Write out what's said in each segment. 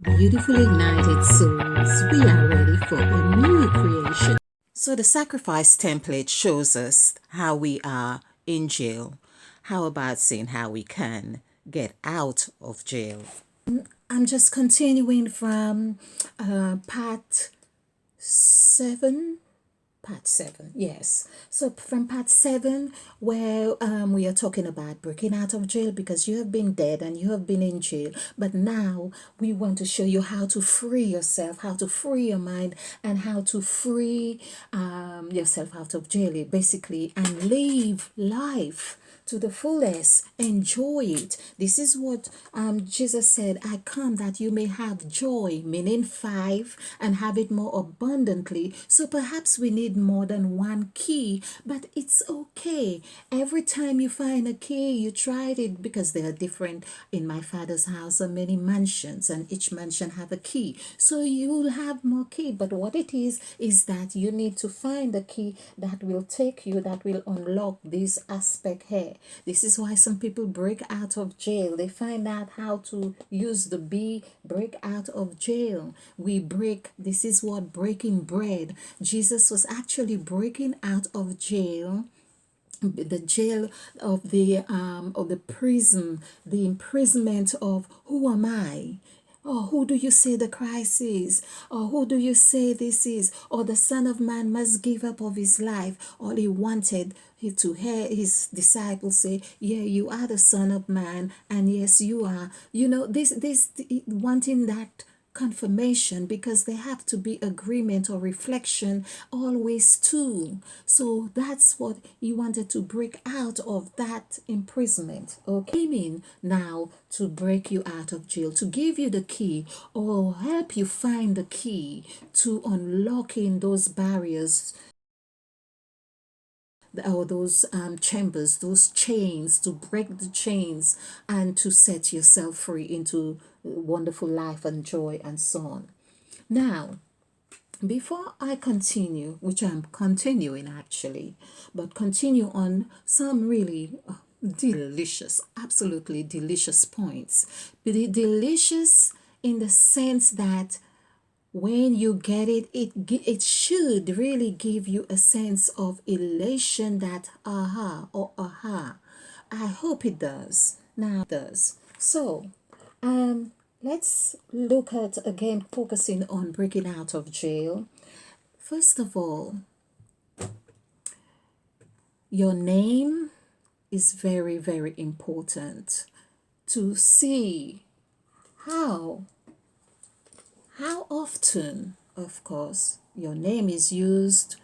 Beautiful ignited souls, we are ready for a new creation. So the sacrifice template shows us how we are in jail. How about seeing how we can get out of jail? I'm just continuing from part 7. Part 7, yes. So from part 7, where we are talking about breaking out of jail because you have been dead and you have been in jail. But now we want to show you how to free yourself, how to free your mind, and how to free yourself out of jail, basically, and live life to the fullest. Enjoy it. This is what Jesus said, I come that you may have joy, meaning 5, and have it more abundantly. So perhaps we need more than one key, but it's okay. Every time you find a key, you tried it because they are different. In my father's house are many mansions, and each mansion have a key. So you'll have more key. But what it is that you need to find the key that will take you, that will unlock this aspect here. This is why some people break out of jail. They find out how to use the B, break out of jail. We break, this is what breaking bread. Jesus was actually breaking out of jail, the jail of the prison, the imprisonment of who am I? Or who do you say the Christ is? Or who do you say this is? Or the Son of Man must give up of his life. All he wanted to hear his disciples say, yeah, you are the Son of Man, and yes, you are. You know, this wanting that confirmation, because there have to be agreement or reflection always too. So that's what he wanted, to break out of that imprisonment. Okay, mean now to break you out of jail, to give you the key or help you find the key to unlocking those barriers or those chambers, those chains, to break the chains and to set yourself free into wonderful life and joy and so on. Now, before I continue, which I'm continuing actually, but continue on some really delicious, absolutely delicious points. Delicious in the sense that when you get it, it should really give you a sense of elation, that aha or aha. I hope it does. Now it does. So, let's look at again, focusing on breaking out of jail. First of all, your name is very, very important to see how how often, of course, your name is used.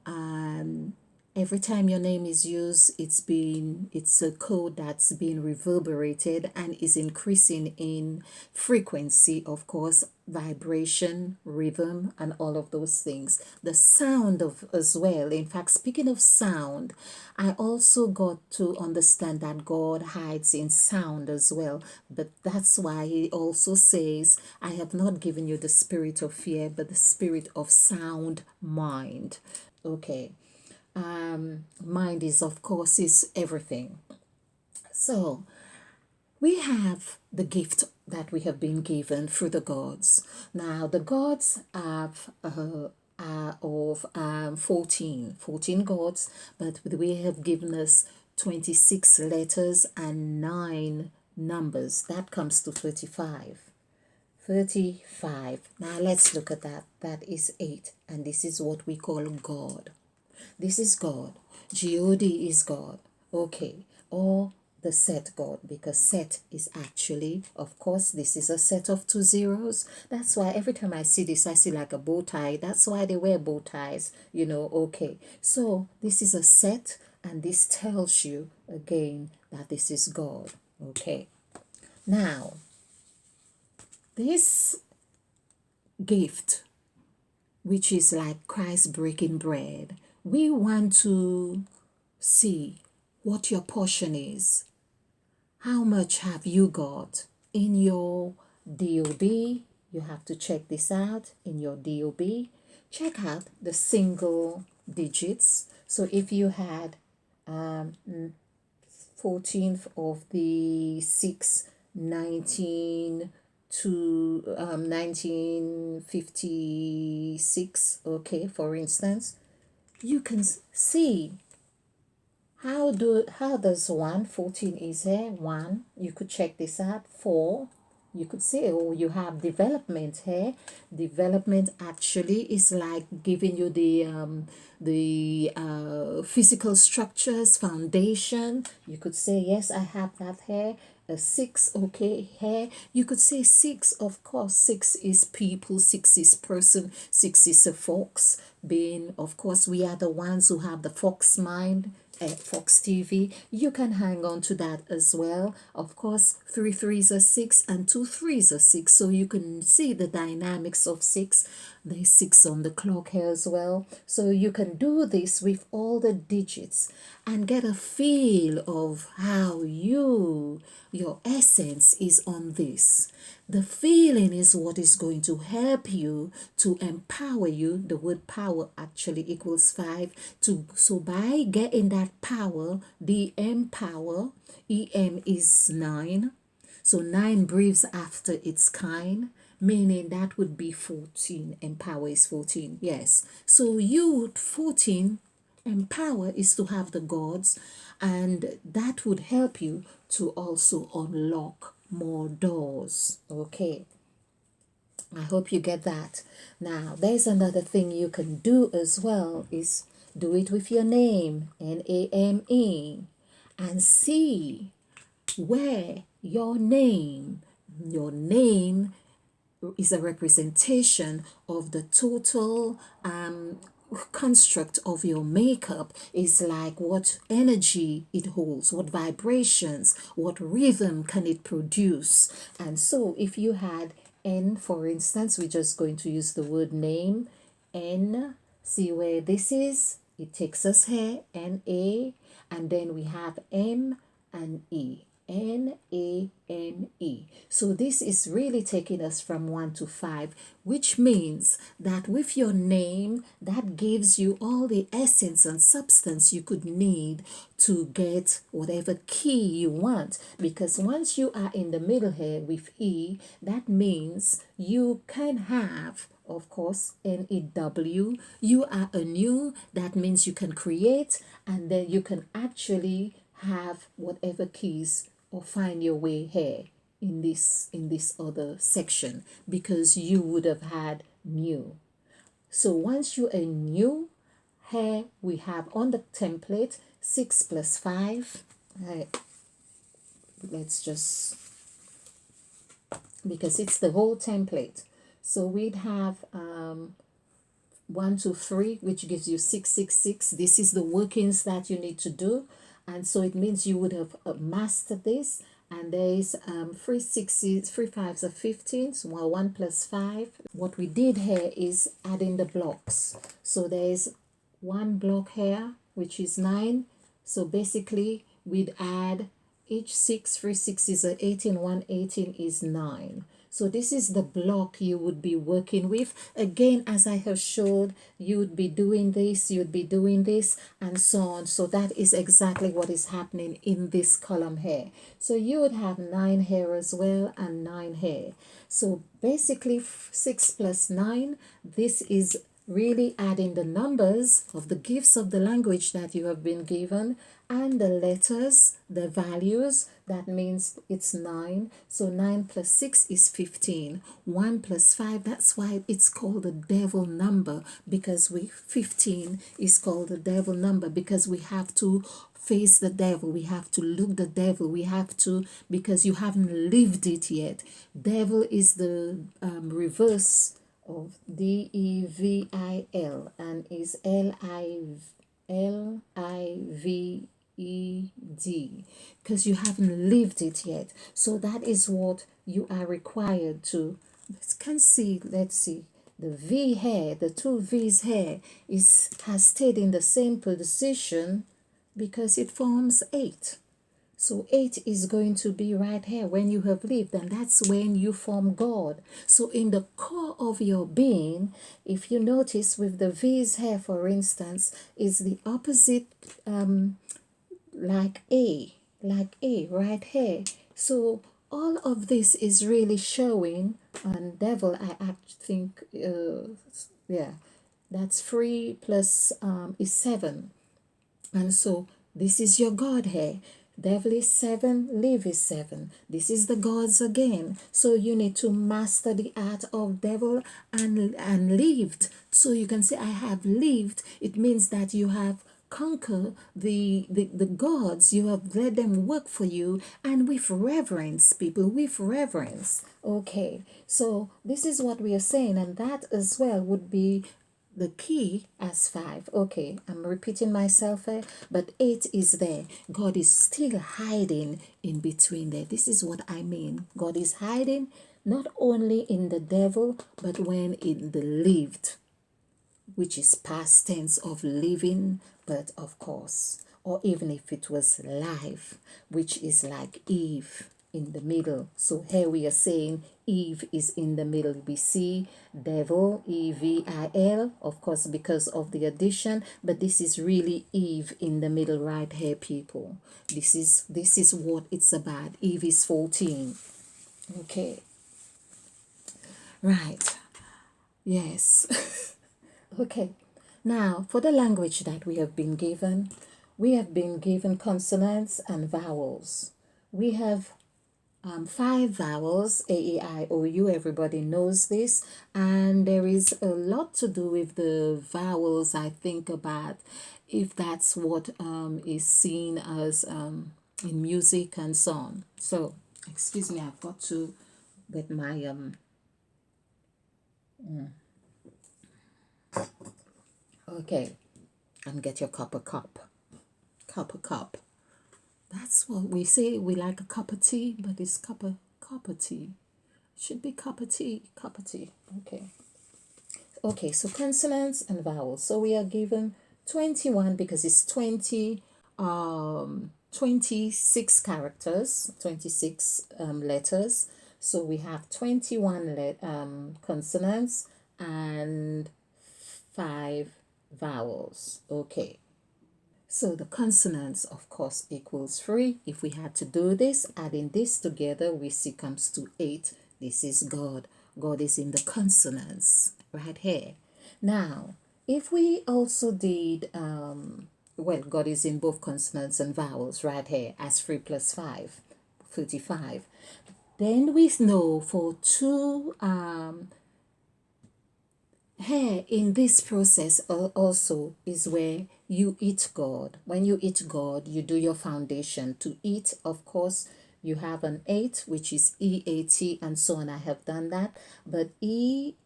um, every time your name is used, it's a code that's being reverberated and is increasing in frequency, of course, vibration, rhythm, and all of those things. The sound of as well. In fact, speaking of sound, I also got to understand that God hides in sound as well. But that's why he also says, I have not given you the spirit of fear, but the spirit of sound mind. Okay. Mind is, of course, is everything. So we have the gift that we have been given through the gods. Now, the gods are of 14 gods, but we have given us 26 letters and 9 numbers. That comes to 35. 35. Now, let's look at that. That is 8, and this is what we call God. This is God. God is God. Okay. Or the set God, because set is actually, of course, this is a set of 2 zeros. That's why every time I see this, I see like a bow tie. That's why they wear bow ties, you know. Okay. So this is a set, and this tells you again that this is God. Okay. Now, this gift, which is like Christ breaking bread, we want to see what your portion is. How much have you got in your DOB? You have to check this out in your DOB. Check out the single digits. So if you had 14th of the 6th, 19, to 1956, okay, for instance, you can see how does 14 is here. 1, you could check this out. 4, you could say, oh, you have development here. Development actually is like giving you the physical structures, foundation. You could say, yes, I have that here. A 6, okay, here you could say 6. Of course, 6 is people, 6 is person, 6 is a fox. Being, of course, we are the ones who have the fox mind at Fox TV. You can hang on to that as well. Of course, 3 threes are 6 and 2 threes are 6. So you can see the dynamics of 6. There's 6 on the clock here as well. So you can do this with all the digits and get a feel of how your essence is on this. The feeling is what is going to help you to empower you. The word power actually equals 5. So by getting that power, the empower, EM is 9. So 9 breathes after its kind, meaning that would be 14. Empower is 14. Yes. So you 14, empower is to have the gods, and that would help you to also unlock more doors. Okay. I hope you get that. Now, there's another thing you can do as well is do it with your name, NAME, and see where your name is a representation of the total construct of your makeup. Is like what energy it holds, what vibrations, what rhythm can it produce. And so if you had N, for instance, we're just going to use the word name, N, see where this is, it takes us here, NA, and then we have M and E. NAME. So this is really taking us from 1 to 5, which means that with your name, that gives you all the essence and substance you could need to get whatever key you want. Because once you are in the middle here with E, that means you can have, of course, NEW. You are a new, that means you can create, and then you can actually have whatever keys or find your way here in this other section, because you would have had new. So once you are new, here we have on the template 6 plus 5. Let's just, because it's the whole template. So we'd have 1, 2, 3, which gives you 6, 6, 6. This is the workings that you need to do. And so it means you would have mastered this. And there is 3 6s, 3 5s are 15. So 1 plus 5. What we did here is adding the blocks. So there is 1 block here, which is 9. So basically we'd add each 6, 3 6s are 18, 1 18 is 9. So this is the block you would be working with. Again, as I have showed, you would be doing this, you'd be doing this, and so on. So that is exactly what is happening in this column here. So you would have 9 here as well, and 9 here. So basically 6 plus 9, this is really adding the numbers of the gifts of the language that you have been given and the letters, the values. That means it's 9. So 9 plus 6 is 15. 1 plus 5, that's why it's called the devil number, because 15 is called the devil number, because we have to face the devil, we have to look the devil, we have to, because you haven't lived it yet. Devil is the reverse of DEVIL and is LIVED, because you haven't lived it yet. So that is what you are required to. Let's see the V here, the 2 V's here has stayed in the same position because it forms 8. So 8 is going to be right here when you have lived, and that's when you form God. So in the core of your being, if you notice with the V's here, for instance, is the opposite, like A right here. So all of this is really showing, and devil, think, yeah, that's 3 plus is 7. And so this is your God here. Devil is 7, live is 7. This is the gods again. So you need to master the art of devil and lived. So you can say, I have lived. It means that you have conquered the gods. You have let them work for you, and with reverence, people, with reverence. Okay, so this is what we are saying, and that as well would be the key as 5. Okay, I'm repeating myself, but 8 is there. God is still hiding in between there. This is what I mean. God is hiding not only in the devil, but when in the lived, which is past tense of living, but of course, or even if it was life, which is like Eve in the middle. So here we are saying Eve is in the middle. We see devil, Evil, of course, because of the addition, but this is really Eve in the middle right here, people. This is what it's about. Eve is 14. Okay. Right. Yes. Okay, now for the language that we have been given consonants and vowels. We have 5 vowels, A, E, I, O, U. Everybody knows this. And there is a lot to do with the vowels, I think, about if that's what is seen as in music and so on. So, excuse me, I've got to get my okay, and get your cup. That's what we say. We like a cup of tea, but it's cup of tea. It should be cup of tea, cup of tea. Okay. Okay, so consonants and vowels. So we are given 21 because it's 26 characters, 26 letters. So we have 21 consonants and 5 vowels. Okay. So the consonants, of course, equals 3. If we had to do this, adding this together, we see comes to 8. This is God. God is in the consonants right here. Now, if we also did, well, God is in both consonants and vowels right here as 3 plus 5, 35. Then we know for 2 here in this process also is where you eat God. When you eat God, you do your foundation. To eat, of course, you have an 8, which is EAT, and so on. I have done that. But EIGHT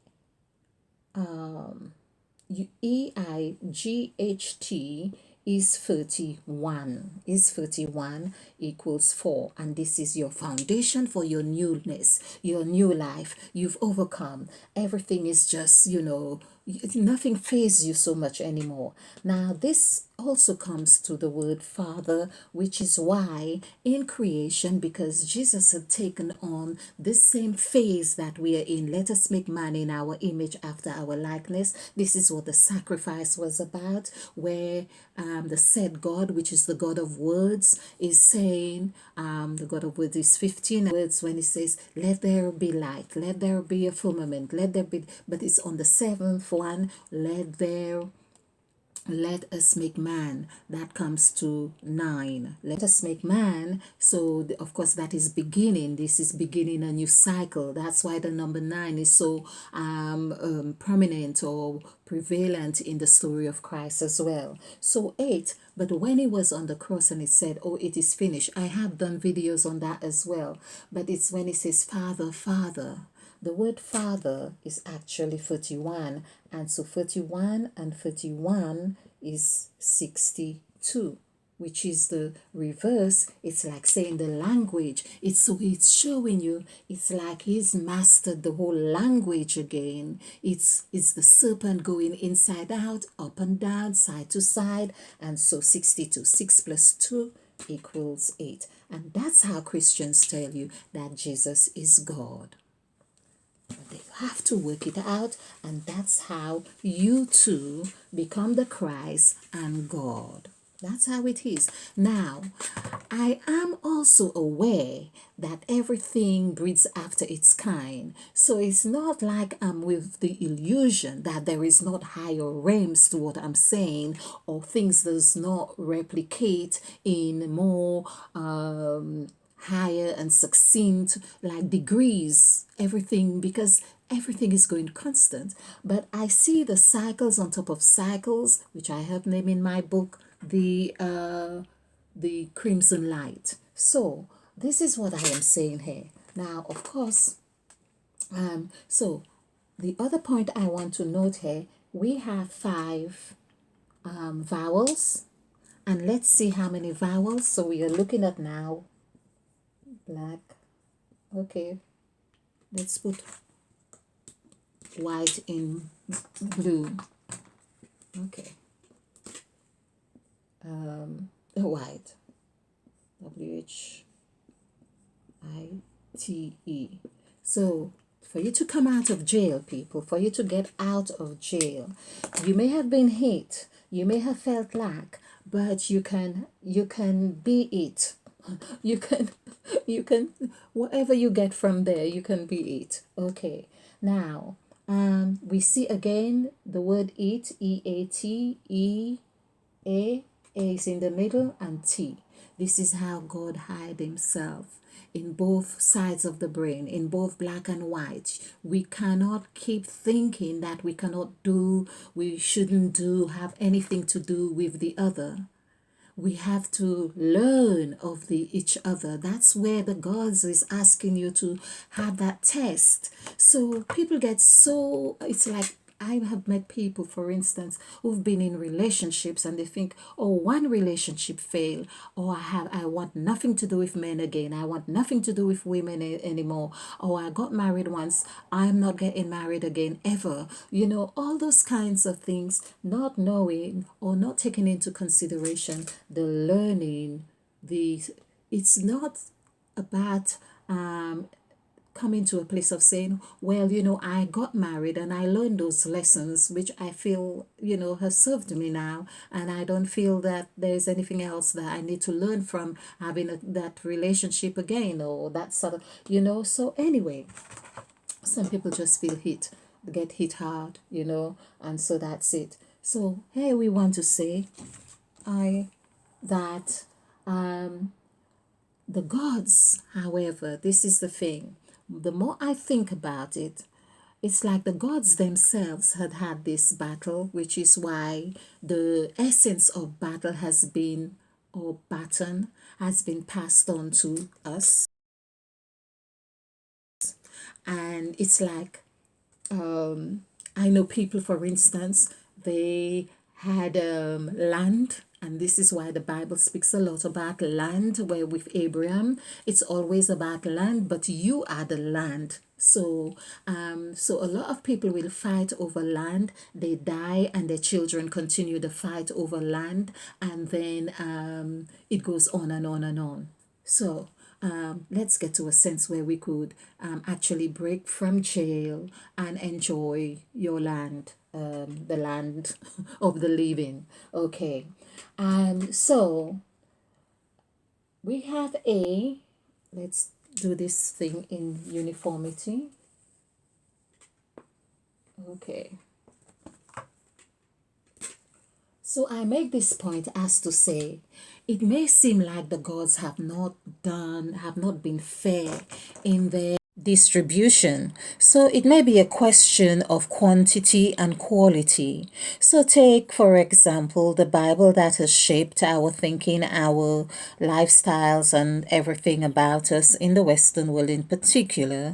is 31, equals 4, and this is your foundation for your newness, your new life. You've overcome. Everything is just, nothing phases you so much anymore. Now this also comes to the word Father, which is why in creation, because Jesus had taken on this same phase that we are in, let us make man in our image after our likeness. This is what the sacrifice was about, where the said God, which is the God of words, is saying, the God of words is 15 words when he says, let there be light, let there be a firmament, let there be, but it's on the 7th one, let us make man. That comes to 9. Let us make man. So of course that is beginning. This is beginning a new cycle. That's why the number 9 is so prominent or prevalent in the story of Christ as well. So 8, but when he was on the cross and it said, oh, it is finished. I have done videos on that as well. But it's when he says, Father, Father. The word father is actually 31, and so 31 and 31 is 62, which is the reverse. It's like saying the language. It's showing you, it's like he's mastered the whole language again. It's the serpent going inside out, up and down, side to side, and so 62. 6 plus 2 equals 8. And that's how Christians tell you that Jesus is God. They have to work it out, and that's how you too become the Christ and God. That's how it is. Now, I am also aware that everything breeds after its kind. So it's not like I'm with the illusion that there is not higher realms to what I'm saying, or things does not replicate in more higher and succinct like degrees, everything, because everything is going constant. But I see the cycles on top of cycles, which I have named in my book the crimson light. So this is what I am saying here. Now, of course, so the other point I want to note here, we have five vowels, and let's see how many vowels. So we are looking at now black. Okay, let's put white in blue. Okay, white, WHITE. So for you to come out of jail, people, for you to get out of jail, you may have been hit, you may have felt lack, but you can be it. You can whatever you get from there, you can be it. Okay. Now, we see again the word it, EAT, A is in the middle, and T. This is how God hid himself in both sides of the brain, in both black and white. We cannot keep thinking that we cannot do, we shouldn't do, have anything to do with the other. We have to learn of each other. That's where the gods is asking you to have that test. So people get so, it's like I have met people, for instance, who've been in relationships and they think, oh, one relationship failed, or I want nothing to do with men again. I want nothing to do with women anymore. Or I got married once, I'm not getting married again ever. All those kinds of things, not knowing or not taking into consideration the learning, it's not about coming to a place of saying, well, I got married and I learned those lessons, which I feel, has served me now. And I don't feel that there's anything else that I need to learn from having that relationship again, or that sort of, So anyway, some people just feel get hit hard, and so that's it. So here we want to say, that the gods, however, this is the thing. The more I think about it, it's like the gods themselves had this battle, which is why the essence of battle has been, or baton, has been passed on to us. And it's like, I know people, for instance, they had land, and this is why the Bible speaks a lot about land, where with Abraham, it's always about land, but you are the land. So a lot of people will fight over land. They die, and their children continue the fight over land, and then it goes on and on and on. So let's get to a sense where we could actually break from jail and enjoy your land, the land of the living. Okay. So we have let's do this thing in uniformity. Okay. So I make this point as to say, it may seem like the gods have not been fair in their distribution. So it may be a question of quantity and quality. So take, for example, the Bible that has shaped our thinking, our lifestyles, and everything about us in the Western world in particular.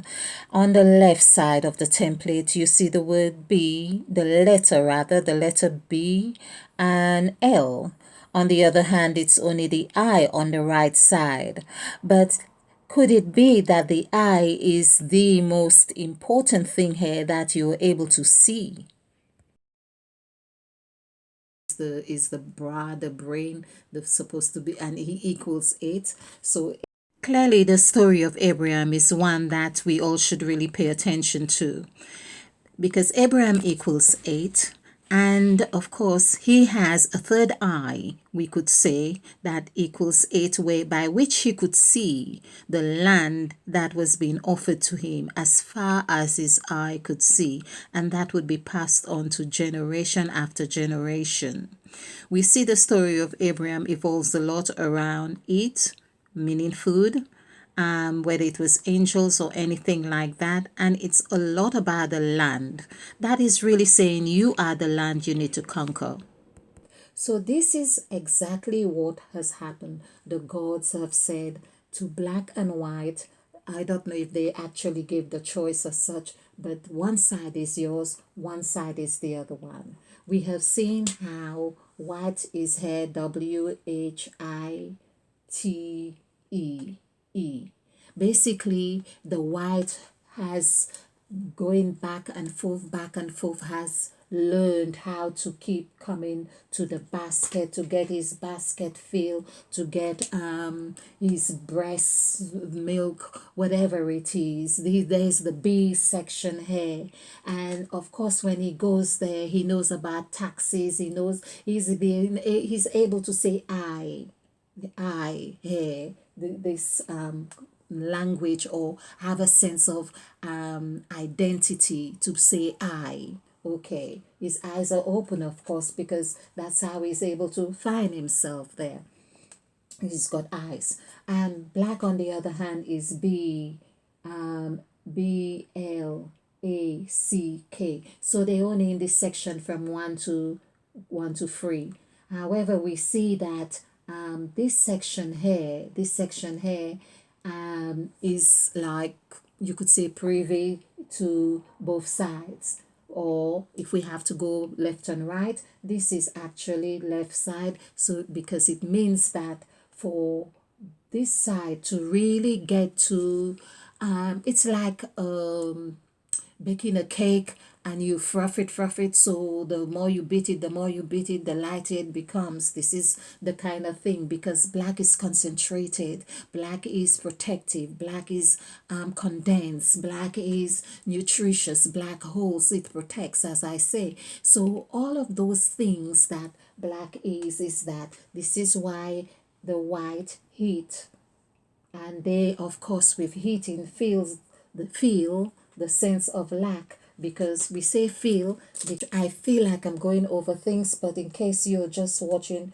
On the left side of the template, you see the word B, the letter B and L. On the other hand, it's only the I on the right side. But could it be that the I is the most important thing here that you're able to see? The brain, that's supposed to be, and he equals 8. So clearly the story of Abraham is one that we all should really pay attention to, because Abraham equals 8, And of course, he has a third eye, we could say, that equals 8, way by which he could see the land that was being offered to him as far as his eye could see, and that would be passed on to generation after generation. We see the story of Abraham evolves a lot around eat, meaning food, whether it was angels or anything like that. And it's a lot about the land. That is really saying you are the land you need to conquer. So, this is exactly what has happened. The gods have said to black and white, I don't know if they actually gave the choice as such, but one side is yours, one side is the other one. We have seen how white is here, WHITE. Basically, the white has going back and forth, has learned how to keep coming to the basket to get his basket filled, to get his breast milk, whatever it is. There's the B section here, and of course when he goes there, he knows about taxes. He knows he's able to say I here, this language, or have a sense of identity to say I. Okay, his eyes are open, of course, because that's how he's able to find himself there. He's got eyes. And black, on the other hand, is BLACK. So they only in this section from 1 to 3. However, we see that this section here is like, you could say, privy to both sides. Or if we have to go left and right, this is actually left side. So because it means that for this side to really get to, it's like baking a cake, and you froth it, so the more you beat it, the lighter it becomes. This is the kind of thing, because black is concentrated, black is protective, black is condensed, black is nutritious, black holds, it protects, as I say. So all of those things that black is that this is why the white heat, and they, of course, with heating feel the sense of lack, because we say feel, I feel like I'm going over things, but in case you're just watching,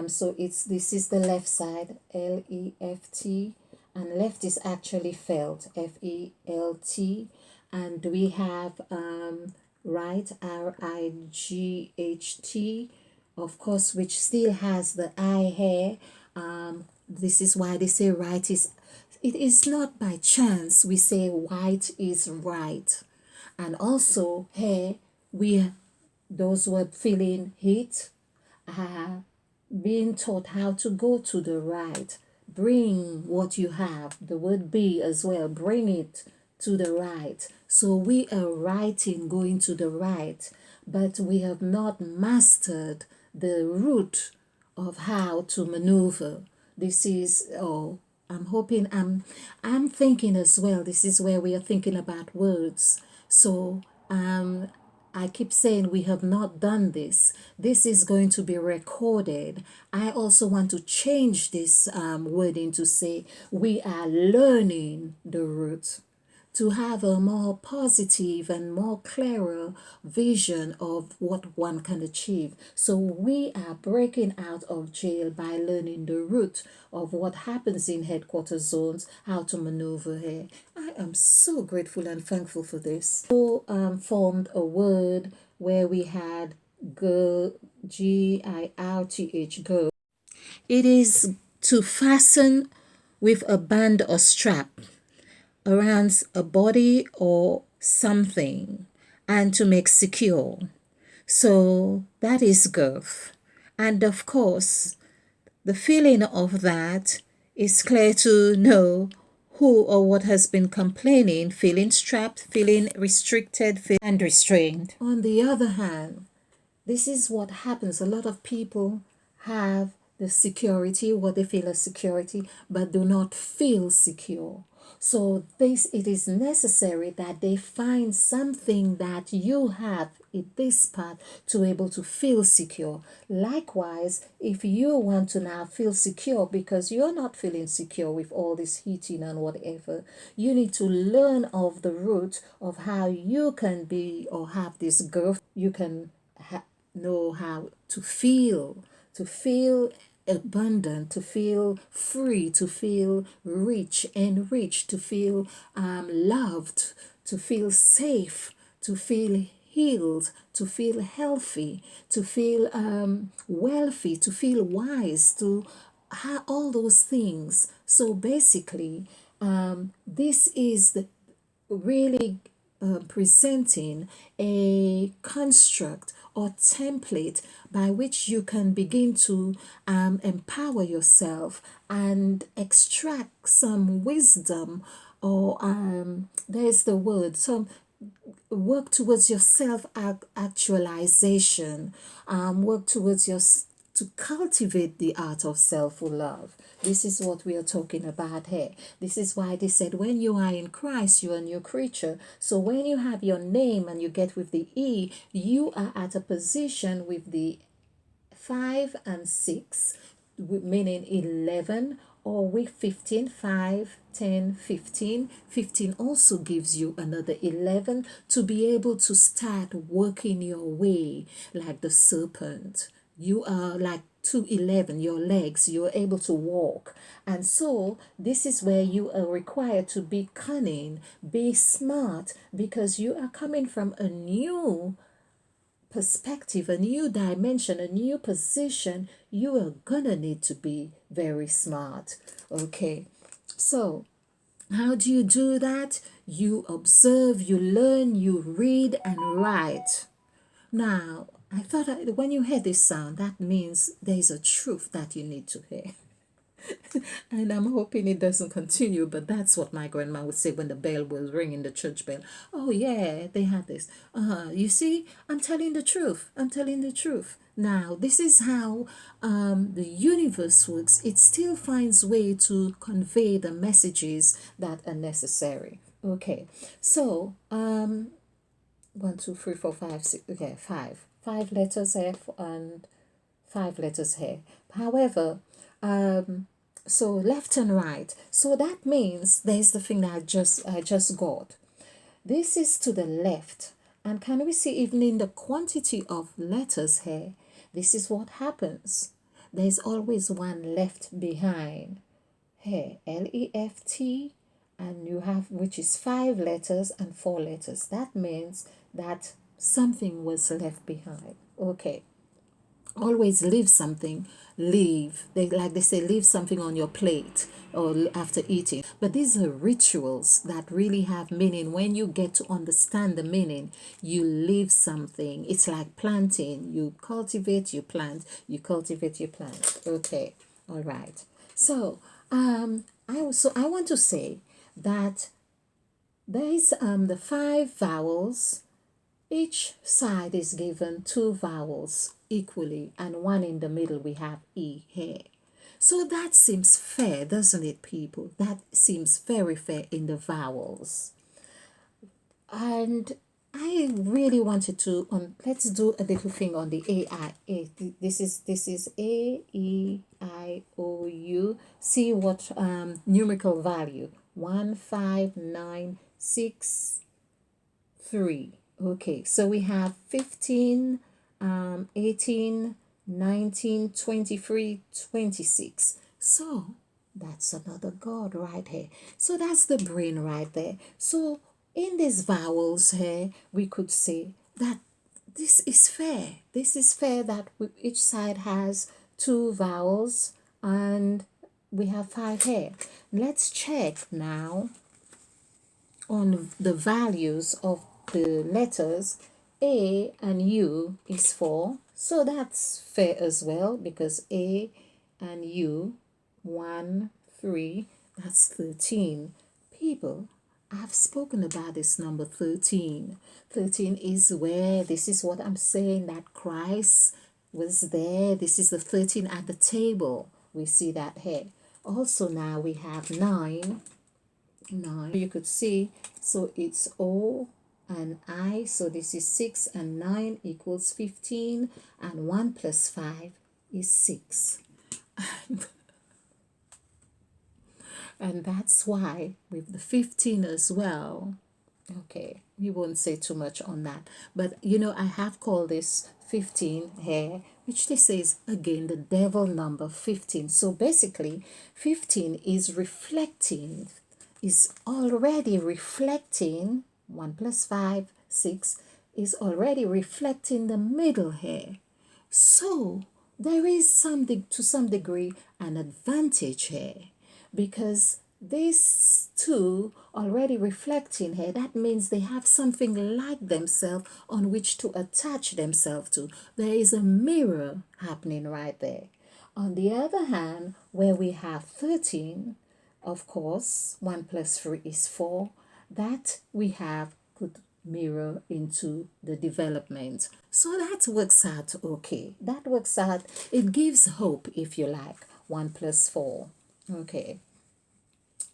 so this is the left side, LEFT, and left is actually felt, FELT, and we have right, RIGHT, of course, which still has the I here. This is why they say right is, it is not by chance we say white is right. And also here, those who are feeling heat are being taught how to go to the right. Bring what you have, the word be as well, bring it to the right. So we are writing going to the right, but we have not mastered the route of how to maneuver. This is, oh, I'm hoping, I'm thinking as well, this is where we are thinking about words. So I keep saying we have not done this. This is going to be recorded. I also want to change this wording to say we are learning the route, to have a more positive and more clearer vision of what one can achieve. So we are breaking out of jail by learning the route of what happens in headquarters zones, how to maneuver here. I am so grateful and thankful for this. So formed a word where we had GIRTH, girl. It is to fasten with a band or strap around a body or something, and to make secure. So that is girth. And of course, the feeling of that is clear to know who or what has been complaining, feeling strapped, feeling restricted, and restrained. On the other hand, this is what happens. A lot of people have the security, what they feel as security, but do not feel secure. So this it is necessary that they find something that you have in this part to able to feel secure. Likewise, if you want to now feel secure because you're not feeling secure with all this heating and whatever, you need to learn of the root of how you can be or have this growth. You can know how to feel abundant, to feel free, to feel rich, enriched, to feel loved, to feel safe, to feel healed, to feel healthy, to feel wealthy, to feel wise, to all those things. So basically, this is the really presenting a construct or template by which you can begin to empower yourself and extract some wisdom or there's the word, some work towards your self actualization, work towards your to cultivate the art of self love. This is what we are talking about here. This is why they said when you are in Christ, you are a new creature. So when you have your name and you get with the E, you are at a position with the 5 and 6, meaning 11, or with 15, 5, 10, 15. 15 also gives you another 11 to be able to start working your way like the serpent. You are like 211, your legs, you're able to walk. And so this is where you are required to be cunning, be smart, because you are coming from a new perspective, a new dimension, a new position. You are gonna need to be very smart. Okay, so how do you do that? You observe, you learn, you read and write. Now, I thought that when you hear this sound, that means there is a truth that you need to hear. And I'm hoping it doesn't continue, but that's what my grandma would say when the bell was ringing, the church bell. Oh, yeah, they had this. You see, I'm telling the truth. I'm telling the truth. Now, this is how the universe works. It still finds way to convey the messages that are necessary. Okay, so 1, 2, 3, 4, 5, 6. Okay, five letters here and 5 letters here. However, so left and right. So that means there's the thing that I just got. This is to the left. And can we see even in the quantity of letters here, this is what happens. There's always one left behind. Here, left, and you have, which is 5 letters and 4 letters. That means that something was left behind. Okay, always leave something. Leave, they say, leave something on your plate or after eating. But these are rituals that really have meaning. When you get to understand the meaning, you leave something. It's like planting. You cultivate, you plant, you cultivate, you plant. Okay, all right. So I want to say that there is the 5 vowels. Each side is given 2 vowels equally, and one in the middle we have E here. So that seems fair, doesn't it, people? That seems very fair in the vowels. And I really wanted to let's do a little thing on the A. This is A, E, I, O, U. See what numerical value 1596 3. Okay, so we have 15, 18, 19, 23, 26. So that's another God right here. So that's the brain right there. So in these vowels here, we could say that this is fair. This is fair that each side has 2 vowels and we have 5 here. Let's check now on the values of the letters. A and U is 4, so that's fair as well, because A and U, 1, 3, that's 13. People, I've spoken about this number 13. 13 is where, this is what I'm saying, that Christ was there. This is the 13 at the table. We see that here. Also now we have 9, 9. You could see, so it's O and I, so this is 6 and 9 equals 15, and 1 plus 5 is 6. And that's why with the 15 as well, okay, we won't say too much on that. But I have called this 15 here, which this is again the devil number 15. So basically, 15 is already reflecting 1 plus 5, 6, is already reflecting the middle here. So there is to some degree an advantage here, because these two already reflecting here, that means they have something like themselves on which to attach themselves to. There is a mirror happening right there. On the other hand, where we have 13, of course, 1 plus 3 is 4, that we have could mirror into the development. So that works out okay. That works out, it gives hope, if you like. 1 plus 4. Okay.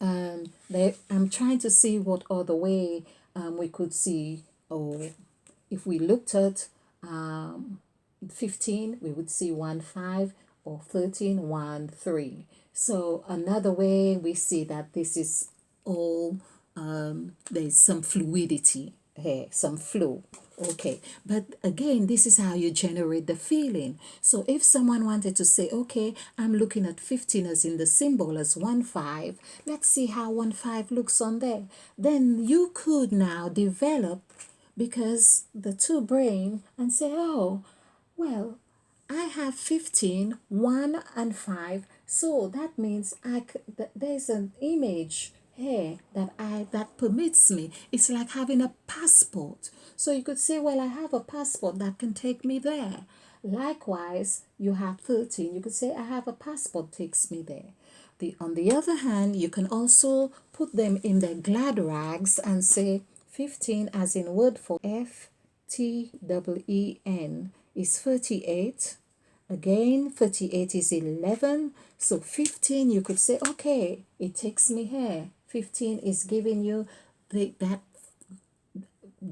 I'm trying to see what other way we could see, or if we looked at 15, we would see 1, 5, or 13, 1, 3. So another way we see that this is all, there's some fluidity here, some flow. Okay, but again, this is how you generate the feeling. So if someone wanted to say, okay, I'm looking at 15 as in the symbol as 1, 5, let's see how 1, 5 looks on there. Then you could now develop, because the two brain, and say, oh, well, I have 15, 1 and 5, so that means there's an image here that permits me. It's like having a passport. So you could say, well, I have a passport that can take me there. Likewise, you have 13. You could say, I have a passport takes me there. On the other hand, you can also put them in their glad rags and say 15 as in word for FTEEN is 38. Again, 38 is 11. So 15, you could say, okay, it takes me here. 15 is giving you that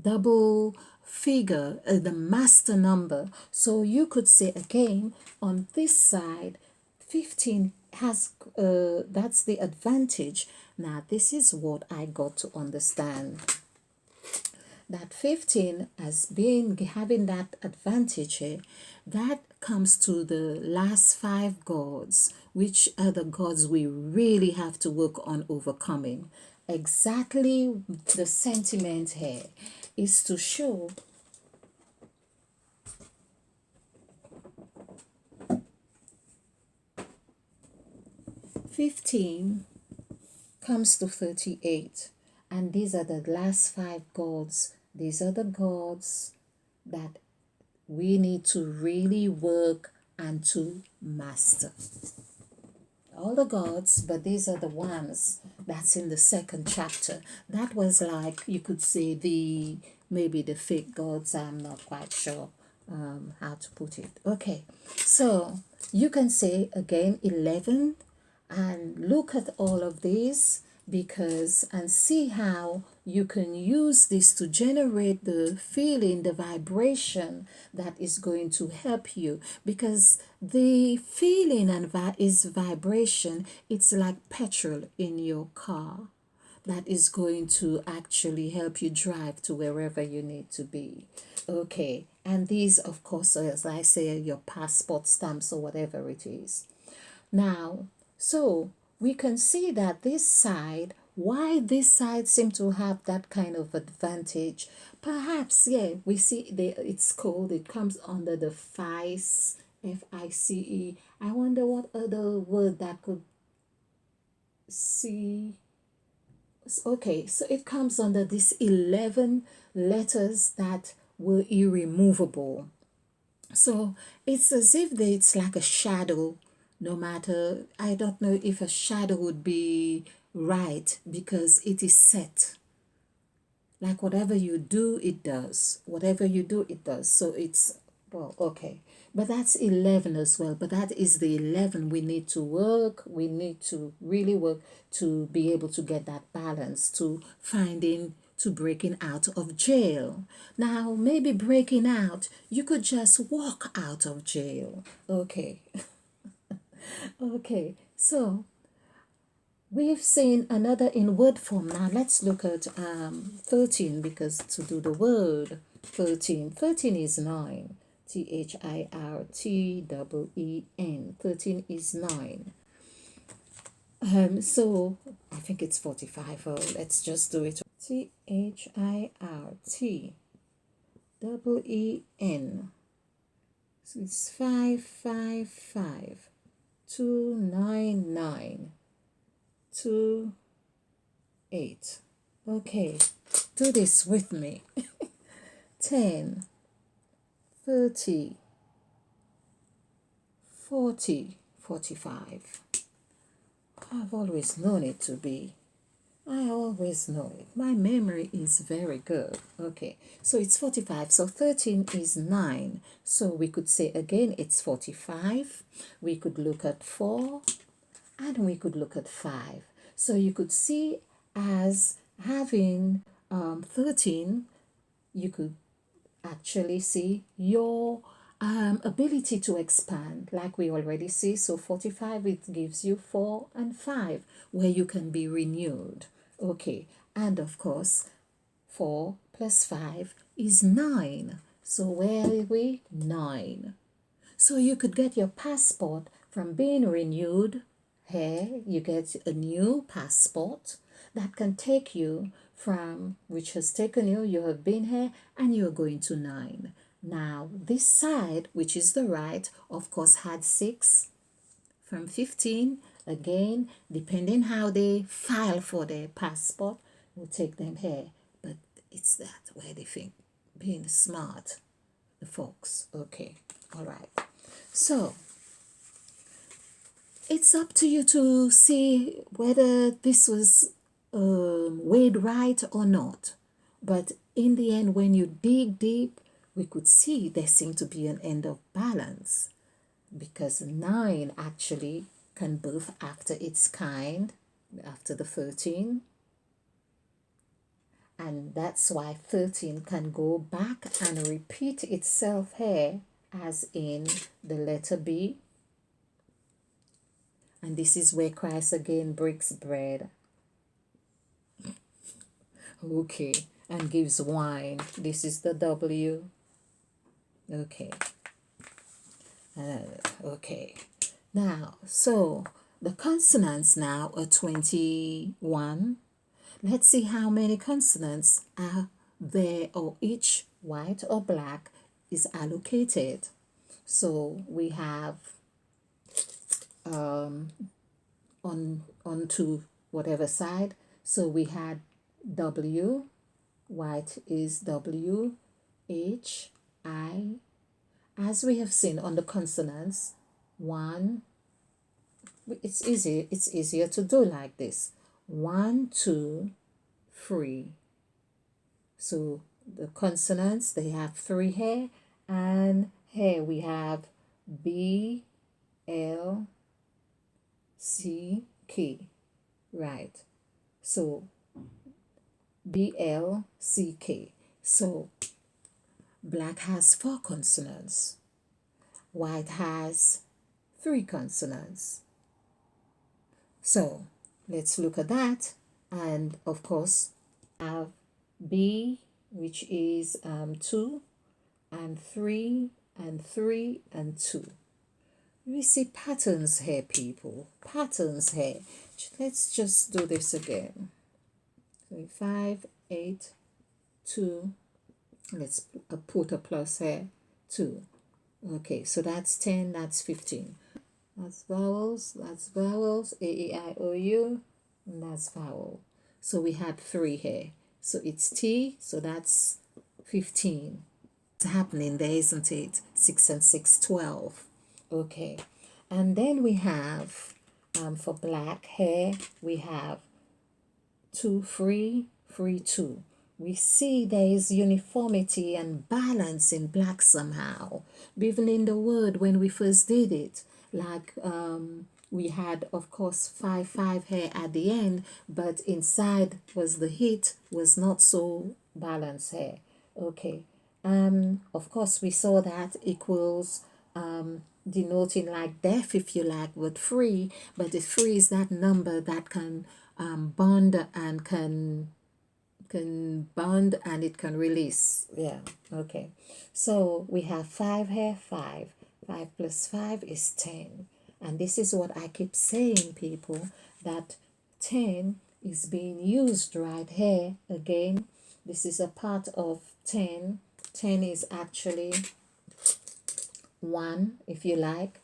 double figure, the master number. So you could say again, on this side, 15 has, that's the advantage. Now, this is what I got to understand. That 15 as being having that advantage here, that comes to the last 5 gods, which are the gods we really have to work on overcoming. Exactly, the sentiment here is to show 15 comes to 38, and these are the last 5 gods. These are the gods that we need to really work and to master. All the gods, but these are the ones that's in the second chapter. That was like, you could say, maybe the fake gods. I'm not quite sure how to put it. Okay, so you can say again 11 and look at all of these, because and see how you can use this to generate the feeling, the vibration that is going to help you, because the feeling and is vibration. It's like petrol in your car that is going to actually help you drive to wherever you need to be. Okay, and these, of course, as I say, your passport stamps or whatever it is. Now, so we can see that this side, why this side seem to have that kind of advantage. Perhaps, yeah, we see it's called, it comes under the FICE, FICE. I wonder what other word that could see. Okay, so it comes under these 11 letters that were irremovable. So it's as if it's like a shadow. No matter, I don't know if a shadow would be right, because it is set. Like whatever you do, it does. Whatever you do, it does. So it's Well, okay. But that's 11 as well. But that is the 11 we need to work. We need to really work to be able to get that balance, to finding, to breaking out of jail. Now, maybe breaking out, you could just walk out of jail. Okay. Okay. So, we've seen another in word form. Now let's look at 13 because to do the word 13. 13 is 9. THIRTEEN. 13 is 9. So I think it's 45. Oh, let's just do it. THIRTEEN. So it's 555 299 2 8. Okay, do this with me. 10 30 40 45. I've always known it to be. I always know it. My memory is very good. Okay, so it's 45. So 13 is 9. So we could say again it's 45. We could look at 4 and we could look at 5. So you could see as having 13, you could actually see your ability to expand, like we already see. So 45, it gives you 4 and 5, where you can be renewed. Okay, and of course, 4 plus 5 is 9. So where are we? 9. So you could get your passport from being renewed. Here, you get a new passport that can take you from, which has taken you, you have been here and you're going to 9. Now, this side, which is the right, of course, had 6 from 15. Again, depending how they file for their passport, will take them here. But it's that where they think being smart, the folks. Okay, all right. So it's up to you to see whether this was weighed right or not. But in the end, when you dig deep, we could see there seemed to be an end of balance, because 9 actually can birth after its kind, after the 13. And that's why 13 can go back and repeat itself here, as in the letter B. And this is where Christ again breaks bread. Okay. And gives wine. This is the W. Okay. Okay. Now, so the consonants now are 21. Let's see how many consonants are there, or each white or black is allocated. So we have on to whatever side. So we had W, white is W, H, I. As we have seen on the consonants, 1, it's easier to do like this. 1, 2, 3. So the consonants, they have 3 here, and here we have B, L, C, K. Right. So B, L, C, K. So black has 4 consonants. White has 3 consonants. So let's look at that. And of course, have B, which is 2 and 3 and 3 and 2. We see patterns here, people. Patterns here. Let's just do this again. So 5, 8, 2. Let's put a plus here. 2. Okay, so that's 10, that's 15. That's vowels, A, E, I, O, U, and that's vowel. So we had 3 here. So it's T, so that's 15. It's happening there, isn't it? 6 and 6, 12. Okay. And then we have, for black hair, we have 2, 3, 3, 2. we see there is uniformity and balance in black somehow. Even in the word when we first did it, like we had, of course, 5 here at the end, but inside was the heat was not so balanced here. Okay. Of course, we saw that equals denoting like death, if you like, but free. But the free is that number that can bond and can bond and it can release. Yeah. Okay. So we have 5 here, 5. 5 plus 5 is 10. And this is what I keep saying, people, that 10 is being used right here again. This is a part of 10. 10 is actually 1, if you like.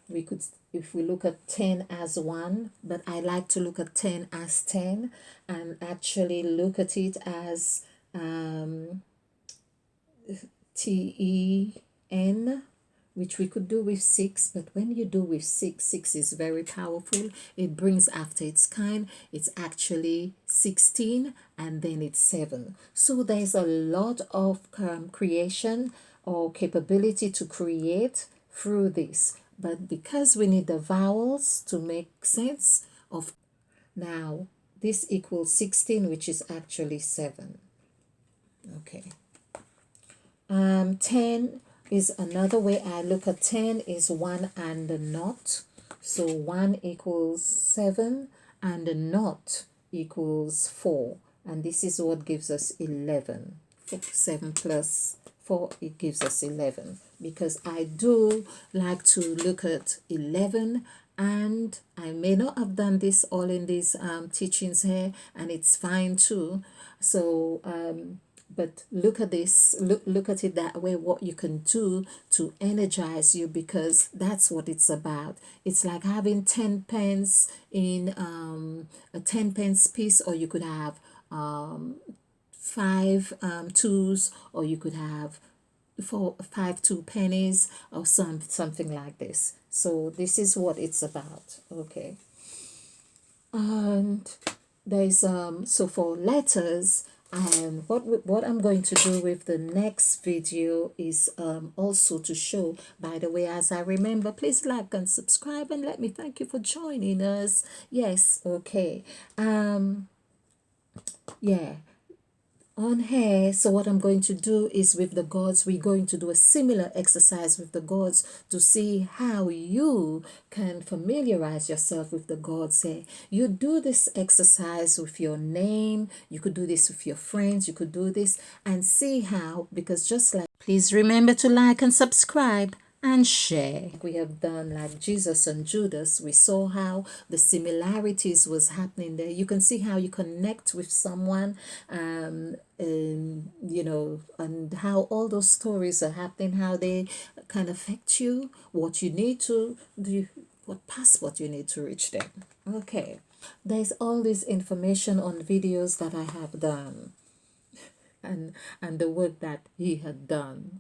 We could, if we look at 10 as 1, but I like to look at 10 as 10 and actually look at it as TEN, which we could do with 6, but when you do with 6, 6 is very powerful. It brings after its kind. It's actually 16 and then it's 7. So there's a lot of creation or capability to create through this. But because we need the vowels to make sense of now, this equals 16, which is actually 7. Okay. 10 is another way I look at 10 is 1 and a naught. So 1 equals 7 and a naught equals 4. And this is what gives us 11. 7 plus 4, it gives us 11. Because I do like to look at 11, and I may not have done this all in these teachings here, and it's fine too. So but look at this, look at it that way, what you can do to energize you, because that's what it's about. It's like having 10 pence in a 10 pence piece, or you could have 5 twos, or you could have 5 2 pennies, or something like this. So this is what it's about. Okay. And there's so for letters, what I'm going to do with the next video is also to show, by the way, as I remember, please like and subscribe and let me thank you for joining us. Yes. Okay. Yeah, on here. So what I'm going to do is with the gods, we're going to do a similar exercise with the gods to see how you can familiarize yourself with the gods here. You do this exercise with your name, you could do this with your friends, you could do this and see how, because just like, please remember to like and subscribe and share. We have done like Jesus and Judas. We saw how the similarities was happening there. You can see how you connect with someone, and you know, and how all those stories are happening, how they can affect you, what you need to do, what passport you need to reach them. Okay, there's all this information on videos that I have done, and the work that he had done.